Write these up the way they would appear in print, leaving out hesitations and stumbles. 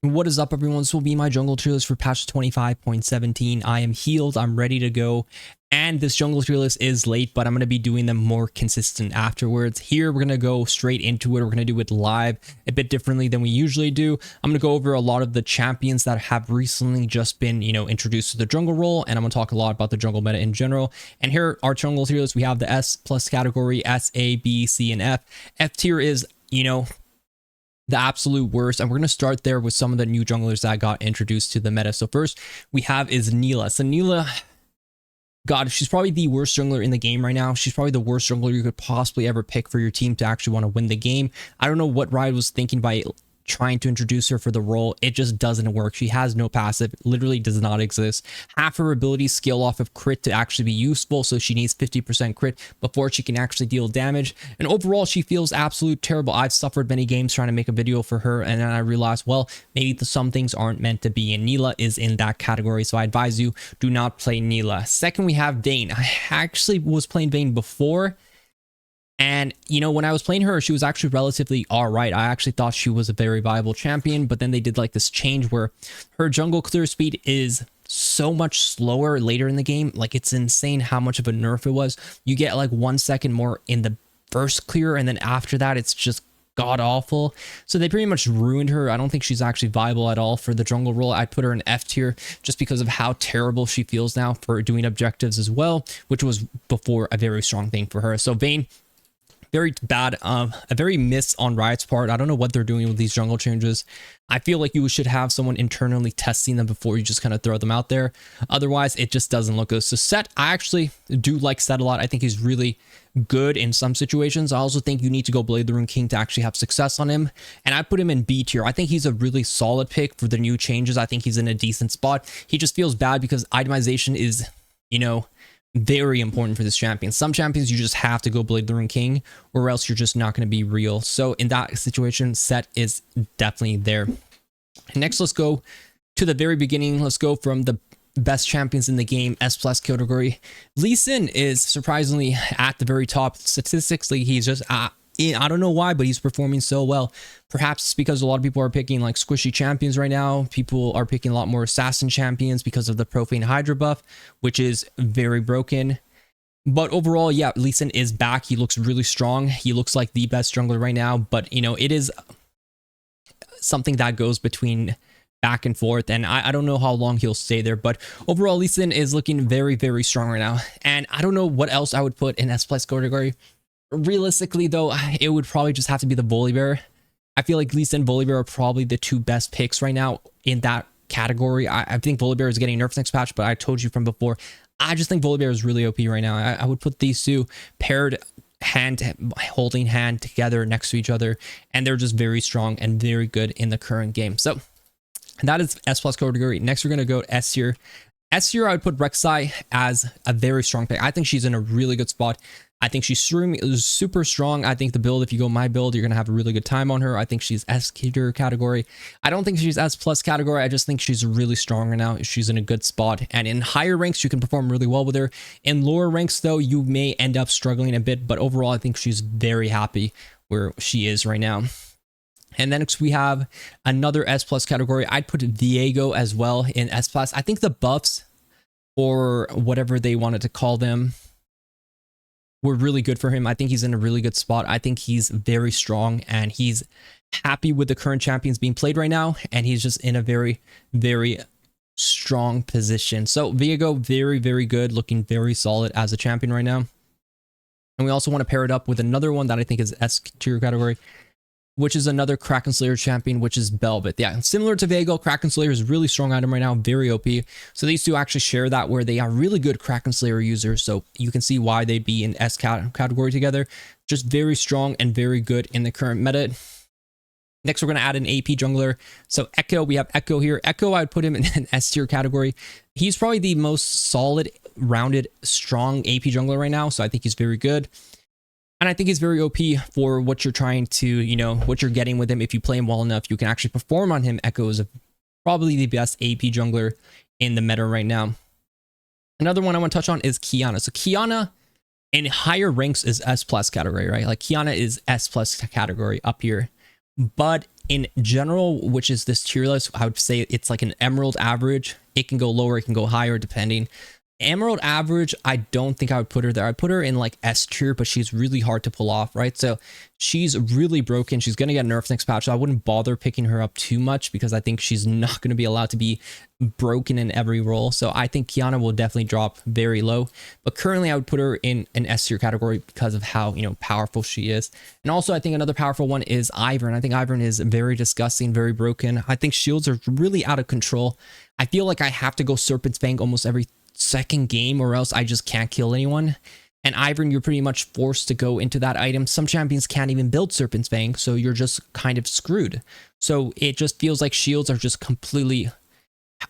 What is up, everyone? This will be my jungle tier list for patch 25.17. I am healed, I'm ready to go, and this jungle tier list is late, but I'm going to be doing them more consistent afterwards. Here, we're going to go straight into it. We're going to do it live a bit differently than we usually do. I'm going to go over a lot of the champions that have recently just been, introduced to the jungle role, and I'm going to talk a lot about the jungle meta in general. And here, our jungle tier list, we have the S+ category, S, A, B, C, and F. F tier is, the absolute worst, and we're going to start there with some of the new junglers that got introduced to the meta. So first we have is Nilah. So Nilah, God, she's probably the worst jungler in the game right now. She's probably the worst jungler you could possibly ever pick for your team to actually want to win the game. I don't know what Riot was thinking by trying to introduce her for the role. It just doesn't work. She has no passive, literally does not exist. Half her abilities scale off of crit to actually be useful, so she needs 50% crit before she can actually deal damage. And overall, she feels absolute terrible. I've suffered many games trying to make a video for her, and then I realized, well, maybe some things aren't meant to be, and Nilah is in that category, so I advise you, do not play Nilah. Second, we have Vayne. I actually was playing Vayne before, and, when I was playing her, she was actually relatively all right. I actually thought she was a very viable champion, but then they did like this change where her jungle clear speed is so much slower later in the game. Like, it's insane how much of a nerf it was. You get like 1 second more in the first clear, and then after that, it's just god awful. So they pretty much ruined her. I don't think she's actually viable at all for the jungle role. I'd put her in F tier just because of how terrible she feels now for doing objectives as well, which was before a very strong thing for her. So Vayne, very bad, a very miss on Riot's part. I don't know what they're doing with these jungle changes. I feel like you should have someone internally testing them before you just kind of throw them out there. Otherwise, it just doesn't look good. So Set, I actually do like Set a lot. I think he's really good in some situations. I also think you need to go Blade the Rune King to actually have success on him. And I put him in B tier. I think he's a really solid pick for the new changes. I think he's in a decent spot. He just feels bad because itemization is, very important for this champion. Some champions you just have to go Blade the Rune King, or else you're just not going to be real. So in that situation, Set is definitely there. Next, let's go to the very beginning. Let's go from the best champions in the game, S+ category. Lee Sin is surprisingly at the very top. Statistically, he's just I don't know why, but he's performing so well. Perhaps it's because a lot of people are picking like squishy champions right now. People are picking a lot more assassin champions because of the Profane Hydra buff, which is very broken. But overall, yeah, Lee Sin is back. He looks really strong. He looks like the best jungler right now. But, it is something that goes between back and forth, and I don't know how long he'll stay there. But overall, Lee Sin is looking very, very strong right now. And I don't know what else I would put in S+ category. Realistically, though, it would probably just have to be the Volibear. I feel like Lee Sin and Volibear are probably the two best picks right now in that category. I think Volibear is getting nerfed next patch, but I told you from before, I just think Volibear is really OP right now. I would put these two paired holding hand together next to each other, and they're just very strong and very good in the current game. So that is S+ category. Next, we're going to go to S tier. S tier, I would put Rek'sai as a very strong pick. I think she's in a really good spot. I think she's super strong. I think the build, if you go my build, you're going to have a really good time on her. I think she's S tier category. I don't think she's S+ category. I just think she's really strong right now. She's in a good spot. And in higher ranks, you can perform really well with her. In lower ranks, though, you may end up struggling a bit. But overall, I think she's very happy where she is right now. And then next we have another S+ category. I'd put Viego as well in S+. I think the buffs, or whatever they wanted to call them, were really good for him. I think he's in a really good spot. I think he's very strong, and he's happy with the current champions being played right now, and he's just in a very, very strong position. So Viego, very, very good, looking very solid as a champion right now. And we also want to pair it up with another one that I think is S tier category, which is another Kraken Slayer champion, which is Velvet. Yeah, similar to Viego, Kraken Slayer is a really strong item right now, very OP. So these two actually share that, where they are really good Kraken Slayer users. So you can see why they'd be in S category together. Just very strong and very good in the current meta. Next, we're going to add an AP jungler. So Echo, we have Echo here. Echo, I would put him in an S tier category. He's probably the most solid, rounded, strong AP jungler right now. So I think he's very good. And I think he's very OP for what you're trying to, what you're getting with him. If you play him well enough, you can actually perform on him. Echo is probably the best AP jungler in the meta right now. Another one I want to touch on is Qiyana. So Qiyana in higher ranks is S+ category, right? Like Qiyana is S+ category up here. But in general, which is this tier list, I would say it's like an emerald average. It can go lower, it can go higher depending. Emerald average, I don't think I would put her there. I'd put her in like S tier, but she's really hard to pull off, right? So she's really broken. She's going to get nerfed next patch. So I wouldn't bother picking her up too much because I think she's not going to be allowed to be broken in every role. So I think Kiana will definitely drop very low. But currently I would put her in an S tier category because of how, you know, powerful she is. And also I think another powerful one is Ivern. I think Ivern is very disgusting, very broken. I think shields are really out of control. I feel like I have to go Serpent's Fang almost every second game or else I just can't kill anyone. And Ivern, you're pretty much forced to go into that item. Some champions can't even build Serpent's Fang, so you're just kind of screwed. So it just feels like shields are just completely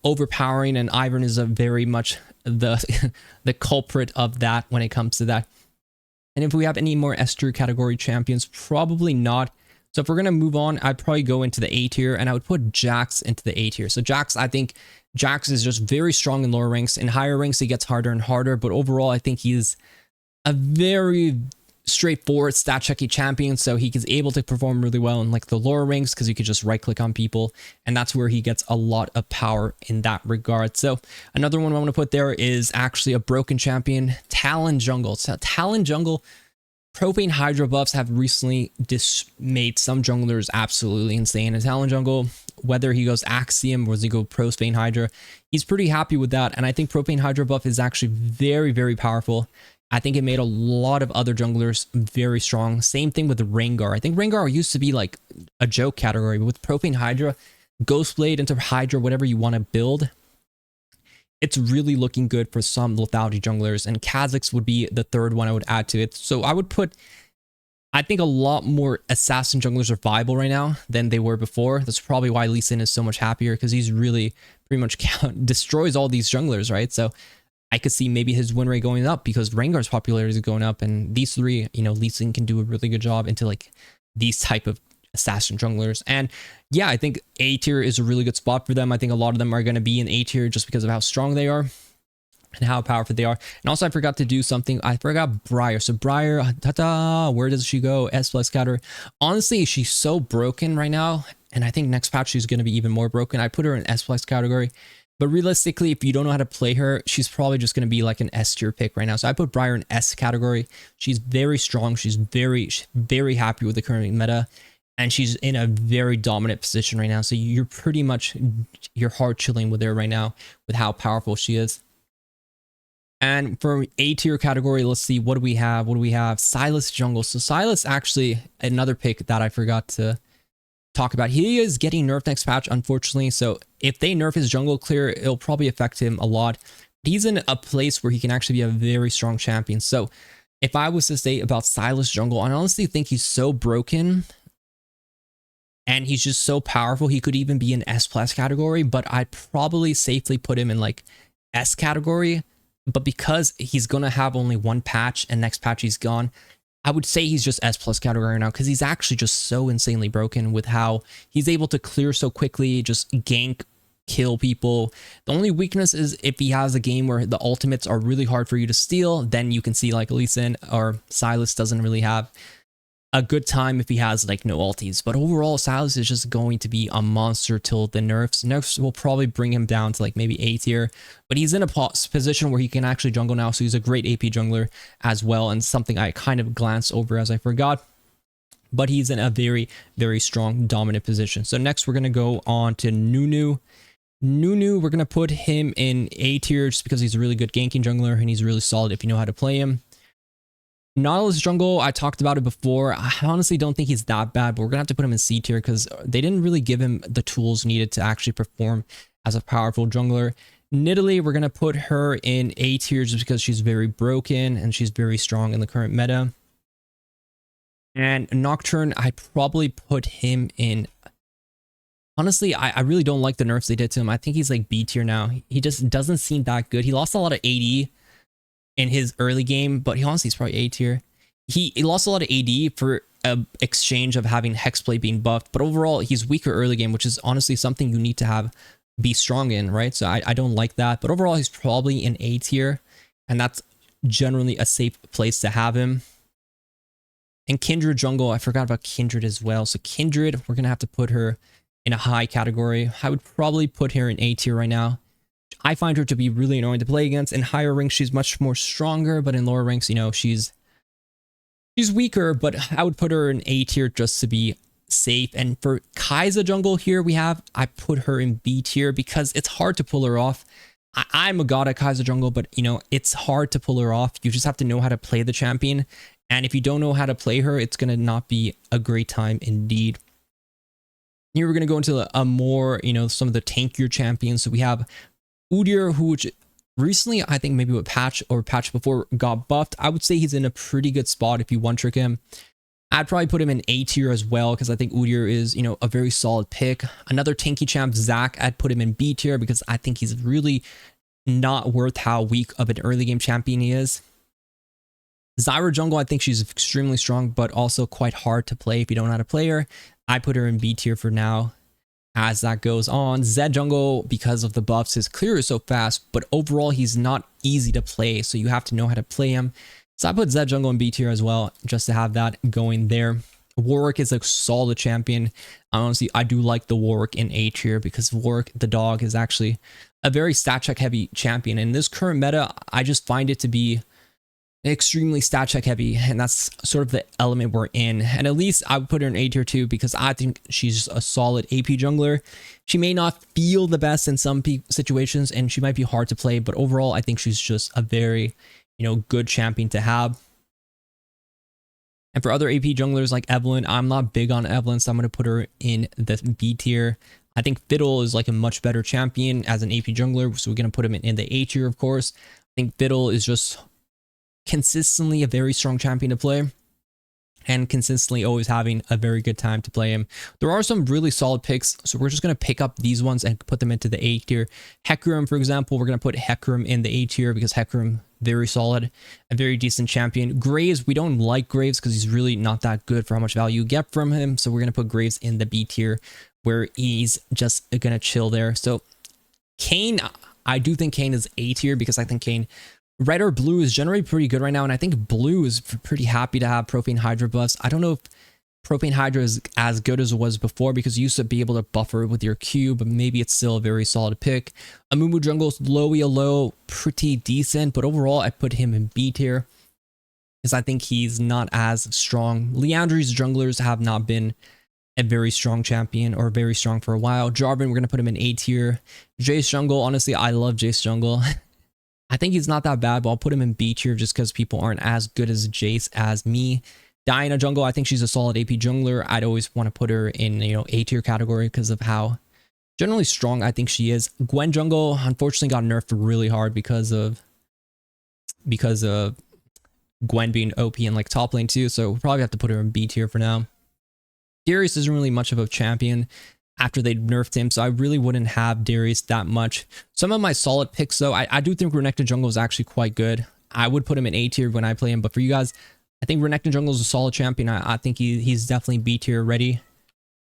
overpowering, and Ivern is a very much the the culprit of that when it comes to that. And if we have any more S tier category champions, probably not. So if we're going to move on, I'd probably go into the A tier, and I would put Jax into the A tier. So Jax, I think Jax is just very strong in lower ranks. In higher ranks, he gets harder and harder, but overall, I think he's a very straightforward stat checky champion, so he is able to perform really well in like the lower ranks because you could just right click on people, and that's where he gets a lot of power in that regard. So another one I want to put there is actually a broken champion, Talon Jungle. So Talon Jungle, Propane Hydra buffs have recently made some junglers absolutely insane. And Talon Jungle, whether he goes Axiom or does he go Propane Hydra, he's pretty happy with that. And I think Propane Hydra buff is actually very, very powerful. I think it made a lot of other junglers very strong. Same thing with the Rengar. I think Rengar used to be like a joke category, but with Propane Hydra, Ghostblade into Hydra, whatever you want to build, it's really looking good for some lethality junglers, and Kha'Zix would be the third one I would add to it. So I would put, I think a lot more assassin junglers are viable right now than they were before. That's probably why Lee Sin is so much happier, because he's really pretty much destroys all these junglers, right? So I could see maybe his win rate going up because Rengar's popularity is going up, and these three, you know, Lee Sin can do a really good job into like these type of assassin junglers. And yeah, I think A tier is a really good spot for them. I think a lot of them are going to be in A tier just because of how strong they are and how powerful they are. And also I forgot to do something. I forgot Briar. So Briar, where does she go? S plus category. Honestly, she's so broken right now, and I think next patch she's going to be even more broken. I put her in S plus category, but realistically, if you don't know how to play her, she's probably just going to be like an S tier pick right now. So I put Briar in S category. She's very strong. She's very happy with the current meta, and she's in a very dominant position right now. So you're pretty much, you're hard chilling with her right now with how powerful she is. And for A tier category, let's see, what do we have? What do we have? Sylas Jungle. So Sylas, actually another pick that I forgot to talk about. He is getting nerfed next patch, unfortunately. So if they nerf his jungle clear, it'll probably affect him a lot. He's in a place where he can actually be a very strong champion. So if I was to say about Sylas Jungle, I honestly think he's so broken, and he's just so powerful. He could even be an S plus category, but I'd probably safely put him in like S category. But because he's going to have only one patch and next patch he's gone, I would say he's just S plus category now, because he's actually just so insanely broken with how he's able to clear so quickly, just gank, kill people. The only weakness is if he has a game where the ultimates are really hard for you to steal, then you can see like Lee Sin or Sylas doesn't really have a good time if he has like no ultis. But overall, Sylas is just going to be a monster till the nerfs. Nerfs will probably bring him down to like maybe A tier, but he's in a position where he can actually jungle now, so he's a great AP jungler as well, and something I kind of glanced over as I forgot. But he's in a very, very strong dominant position. So next we're going to go on to Nunu. Nunu, we're going to put him in A tier just because he's a really good ganking jungler, and he's really solid if you know how to play him. Nautilus Jungle, I talked about it before. I honestly don't think he's that bad, but we're going to have to put him in C tier because they didn't really give him the tools needed to actually perform as a powerful jungler. Nidalee, we're going to put her in A tier just because she's very broken and she's very strong in the current meta. And Nocturne, I'd probably put him in... Honestly, I really don't like the nerfs they did to him. I think he's like B tier now. He just doesn't seem that good. He lost a lot of AD in his early game, but he honestly is probably A tier. He lost a lot of AD for an exchange of having Hexblade being buffed, but overall he's weaker early game, which is honestly something you need to have be strong in, right? So I don't like that, but overall he's probably in A tier, and that's generally a safe place to have him. And Kindred jungle, I forgot about Kindred as well. So Kindred, we're going to have to put her in a high category. I would probably put her in A tier right now. I find her to be really annoying to play against. In higher ranks, she's much more stronger, but in lower ranks, you know, she's weaker, but I would put her in A tier just to be safe. And for Kai'Sa jungle here, I put her in B tier because it's hard to pull her off. I'm a god at Kai'Sa jungle, but you know, it's hard to pull her off. You just have to know how to play the champion. And if you don't know how to play her, it's going to not be a great time indeed. Here we're going to go into a more, you know, some of the tankier champions. So we have Udyr, who recently, I think maybe with patch before, got buffed. I would say he's in a pretty good spot if you one trick him. I'd probably put him in A tier as well because I think Udyr is, you know, a very solid pick. Another tanky champ, Zac, I'd put him in B tier because I think he's really not worth how weak of an early game champion he is. Zyra jungle, I think she's extremely strong, but also quite hard to play if you don't know how to play her. I put her in B tier for now. As that goes on, Zed jungle, because of the buffs, his clear is so fast, but overall he's not easy to play, so you have to know how to play him. So I put Zed jungle in B tier as well, just to have that going there. Warwick is a solid champion. Honestly, I do like the Warwick in A tier because Warwick the dog is actually a very stat check heavy champion. In this current meta, I just find it to be extremely stat check heavy, and that's sort of the element we're in. And at least I would put her in A tier too because I think she's a solid AP jungler. She may not feel the best in some situations and she might be hard to play, but overall I think she's just a very, you know, good champion to have. And for other AP junglers like Evelynn, I'm not big on Evelynn, so I'm going to put her in the B tier. I think Fiddle is like a much better champion as an AP jungler, so we're going to put him in the A tier, of course. I think Fiddle is just consistently a very strong champion to play and consistently always having a very good time to play him. There are some really solid picks, so we're just going to pick up these ones and put them into the A tier. Hecarim, for example, we're going to put Hecarim in the A tier because Hecarim, very solid, a very decent champion. Graves, we don't like Graves because he's really not that good for how much value you get from him, so we're going to put Graves in the B tier where he's just going to chill there. So Kayn, I do think Kayn is A tier because I think Kayn, red or blue, is generally pretty good right now, and I think blue is pretty happy to have Profane Hydra buffs. I don't know if Profane Hydra is as good as it was before because you used to be able to buffer with your Q, but maybe it's still a very solid pick. Amumu jungle's low, pretty decent, but overall I put him in B tier because I think he's not as strong. Liandry's junglers have not been a very strong champion or very strong for a while. Jarvan, we're going to put him in A tier. Jace jungle, honestly, I love Jace jungle. I think he's not that bad, but I'll put him in B tier just because people aren't as good as Jace as me. Diana jungle, I think she's a solid AP jungler. I'd always want to put her in, you know, A tier category because of how generally strong I think she is. Gwen jungle, unfortunately, got nerfed really hard because of Gwen being OP in like top lane too. So we'll probably have to put her in B tier for now. Darius isn't really much of a champion after they nerfed him, so I really wouldn't have Darius that much. Some of my solid picks though, I do think Renekton jungle is actually quite good. I would put him in A tier when I play him, but for you guys, I think Renekton jungle is a solid champion. I think he's definitely B tier ready.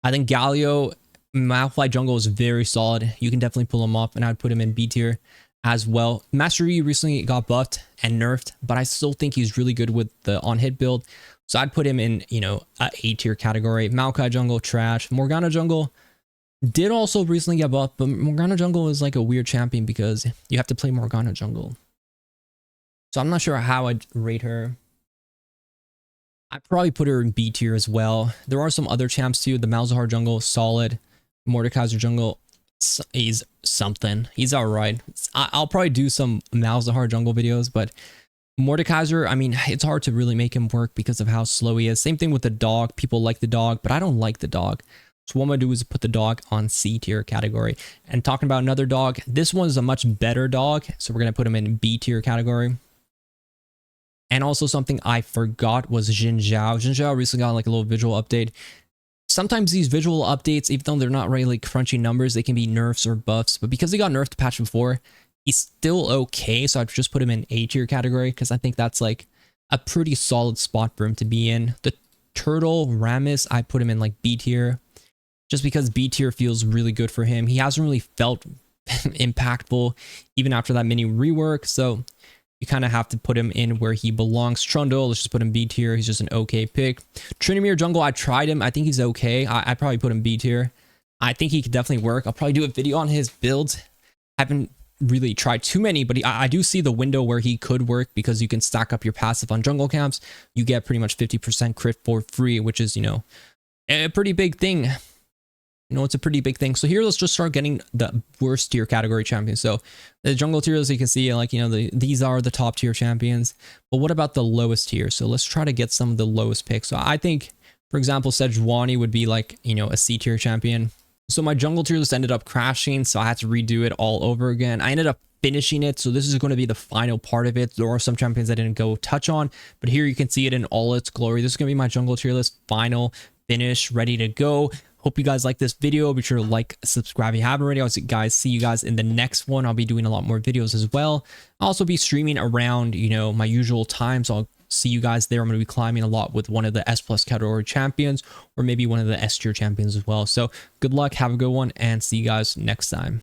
I think Galio, Malphite jungle is very solid. You can definitely pull him up, and I'd put him in B tier as well. Master Yi recently got buffed and nerfed, but I still think he's really good with the on-hit build. So I'd put him in, you know, a A tier category. Maokai jungle, trash. Morgana jungle did also recently get buffed, but Morgana jungle is like a weird champion because you have to play Morgana jungle. So I'm not sure how I'd rate her. I'd probably put her in B tier as well. There are some other champs too. The Malzahar jungle, solid. Mordekaiser jungle, he's something. He's alright. I'll probably do some Malzahar jungle videos, but Mordekaiser, I mean, it's hard to really make him work because of how slow he is. Same thing with the dog. People like the dog, but I don't like the dog. So what I'm going to do is put the dog on C tier category. And talking about another dog, this one is a much better dog. So we're going to put him in B tier category. And also something I forgot was Jin Zhao. Jin Zhao recently got like a little visual update. Sometimes these visual updates, even though they're not really crunchy numbers, they can be nerfs or buffs. But because he got nerfed patch before, he's still okay. So I've just put him in A tier category because I think that's like a pretty solid spot for him to be in. The turtle Rammus, I put him in like B tier. Just because B tier feels really good for him. He hasn't really felt impactful even after that mini rework. So You kind of have to put him in where he belongs. Trundle, let's just put him B tier. He's just an okay pick. Trinimir jungle, I tried him. I think he's okay. I'd probably put him B tier. I think he could definitely work. I'll probably do a video on his builds. Haven't really tried too many, but I do see the window where he could work because you can stack up your passive on jungle camps. You get pretty much 50% crit for free, which is, you know, a pretty big thing. You know, it's a pretty big thing. So here, let's just start getting the worst tier category champions. So the jungle tier, as you can see, like, you know, these are the top tier champions. But what about the lowest tier? So let's try to get some of the lowest picks. So I think, for example, Sejuani would be like, you know, a C tier champion. So my jungle tier list ended up crashing, so I had to redo it all over again. I ended up finishing it, so this is going to be the final part of it. There are some champions I didn't go touch on, but here you can see it in all its glory. This is going to be my jungle tier list, final, finish, ready to go. Hope you guys like this video. Be sure to like, subscribe if you haven't already. I'll see you guys in the next one. I'll be doing a lot more videos as well. I'll also be streaming around, you know, my usual times. I'll see you guys there. I'm going to be climbing a lot with one of the S+ category champions, or maybe one of the S tier champions as well. So good luck, have a good one, and see you guys next time.